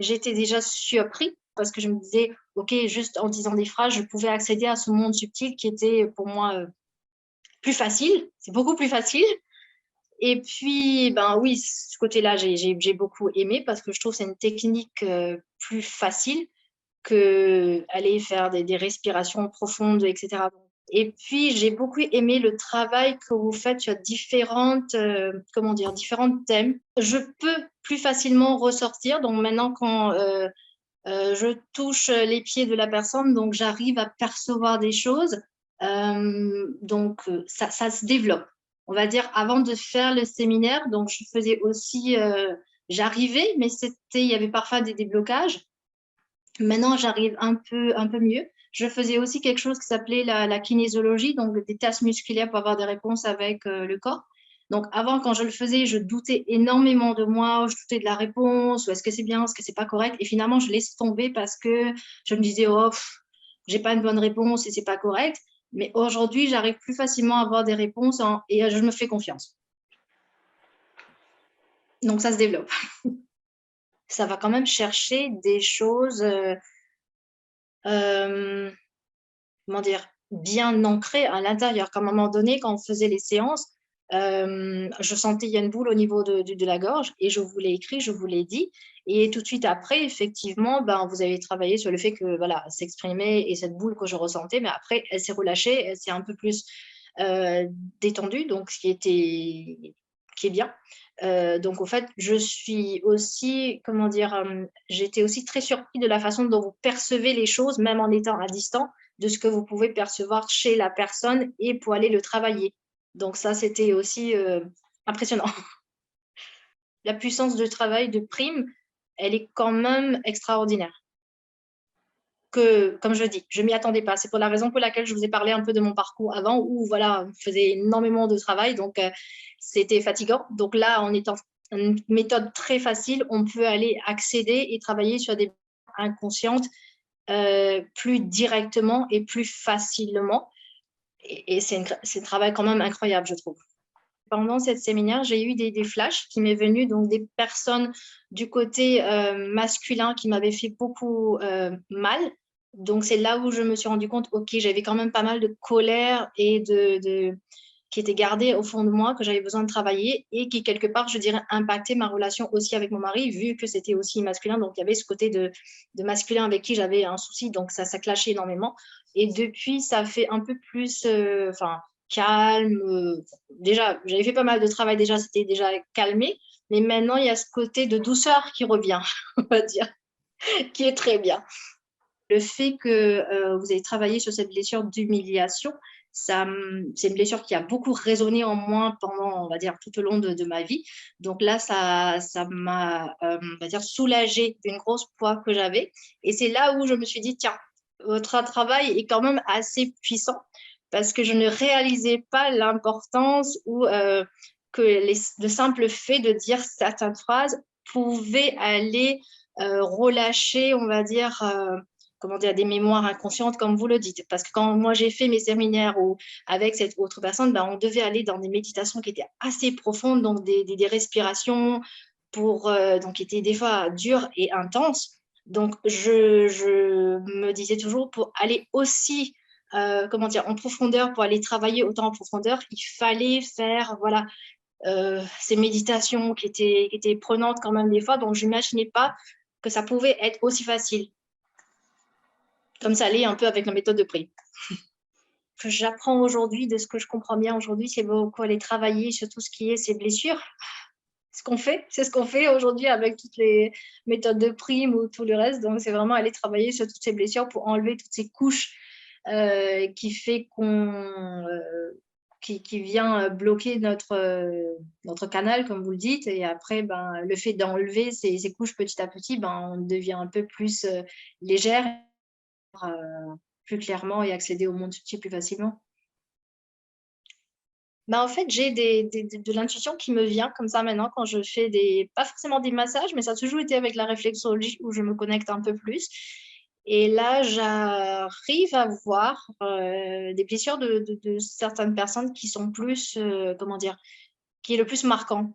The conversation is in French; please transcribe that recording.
j'étais déjà surpris parce que je me disais, OK, juste en disant des phrases, je pouvais accéder à ce monde subtil qui était pour moi plus facile. C'est beaucoup plus facile. Et puis, ben oui, ce côté-là, j'ai beaucoup aimé parce que je trouve que c'est une technique plus facile que aller faire des respirations profondes, etc. Et puis, j'ai beaucoup aimé le travail que vous faites sur différentes, comment dire, différents thèmes. Je peux plus facilement ressortir. Donc maintenant, quand je touche les pieds de la personne, donc j'arrive à percevoir des choses. Ça se développe. On va dire, avant de faire le séminaire, donc je faisais aussi, j'arrivais, mais il y avait parfois des déblocages. Maintenant, j'arrive un peu mieux. Je faisais aussi quelque chose qui s'appelait la kinésiologie, donc des tests musculaires pour avoir des réponses avec le corps. Donc, avant, quand je le faisais, je doutais énormément de moi, je doutais de la réponse, ou est-ce que c'est bien, est-ce que c'est pas correct. Et finalement, je laisse tomber parce que je me disais, oh, j'ai pas une bonne réponse et c'est pas correct. Mais aujourd'hui, j'arrive plus facilement à avoir des réponses et je me fais confiance. Donc, ça se développe. Ça va quand même chercher des choses. Euh, comment dire, bien ancré à l'intérieur. Qu'à un moment donné, quand on faisait les séances, je sentais il y a une boule au niveau de la gorge et je vous l'ai écrit, je vous l'ai dit. Et tout de suite après, effectivement, ben, vous avez travaillé sur le fait que voilà, s'exprimer et cette boule que je ressentais, mais après, elle s'est relâchée, elle s'est un peu plus euh, détendue, donc qui est bien. Donc, au fait, je suis aussi, comment dire, j'étais aussi très surpris de la façon dont vous percevez les choses, même en étant à distance, de ce que vous pouvez percevoir chez la personne et pour aller le travailler. Donc ça, c'était aussi impressionnant. La puissance de travail de Prime, elle est quand même extraordinaire. Que, comme je dis, je m'y attendais pas. C'est pour la raison pour laquelle je vous ai parlé un peu de mon parcours avant, où voilà, on faisait énormément de travail, donc c'était fatigant. Donc là, en étant une méthode très facile, on peut aller accéder et travailler sur des inconscientes plus directement et plus facilement. Et c'est un travail quand même incroyable, je trouve. Pendant cette séminaire, j'ai eu des flashs qui m'est venu, donc des personnes du côté masculin qui m'avaient fait beaucoup mal. Donc c'est là où je me suis rendu compte, ok, j'avais quand même pas mal de colère et qui était gardée au fond de moi, que j'avais besoin de travailler et qui quelque part, je dirais, impactait ma relation aussi avec mon mari, vu que c'était aussi masculin. Donc il y avait ce côté de masculin avec qui j'avais un souci, donc ça clashait énormément. Et depuis, ça fait un peu plus, enfin, calme. Déjà, j'avais fait pas mal de travail déjà, c'était déjà calmé. Mais maintenant, il y a ce côté de douceur qui revient, on va dire, qui est très bien. Le fait que vous avez travaillé sur cette blessure d'humiliation, c'est une blessure qui a beaucoup résonné en moi pendant, on va dire, tout au long de ma vie. Donc là, ça m'a, on va dire, soulagé d'une grosse poids que j'avais. Et c'est là où je me suis dit, tiens, votre travail est quand même assez puissant parce que je ne réalisais pas l'importance ou que le simple fait de dire certaines phrases pouvait aller relâcher, on va dire, comment dire, des mémoires inconscientes, comme vous le dites. Parce que quand moi j'ai fait mes séminaires ou avec cette autre personne, ben, on devait aller dans des méditations qui étaient assez profondes, donc des respirations donc qui étaient des fois dures et intenses. Donc je me disais toujours pour aller aussi comment dire, en profondeur, pour aller travailler autant en profondeur, il fallait faire voilà, ces méditations qui étaient prenantes quand même des fois, donc je n'imaginais pas que ça pouvait être aussi facile comme ça l'est un peu avec la méthode de prix. Que j'apprends aujourd'hui, de ce que je comprends bien aujourd'hui, c'est beaucoup aller travailler sur tout ce qui est ces blessures. C'est ce qu'on fait aujourd'hui avec toutes les méthodes de prime ou tout le reste. Donc, c'est vraiment aller travailler sur toutes ces blessures pour enlever toutes ces couches qui fait qui vient bloquer notre canal, comme vous le dites. Et après, ben, le fait d'enlever ces couches petit à petit, ben, on devient un peu plus légère plus clairement et accéder au monde subtil plus facilement. Bah, en fait, j'ai de l'intuition qui me vient comme ça maintenant quand je fais pas forcément des massages, mais ça a toujours été avec la réflexologie où je me connecte un peu plus. Et là, j'arrive à voir des blessures de certaines personnes qui sont plus, comment dire, qui est le plus marquant.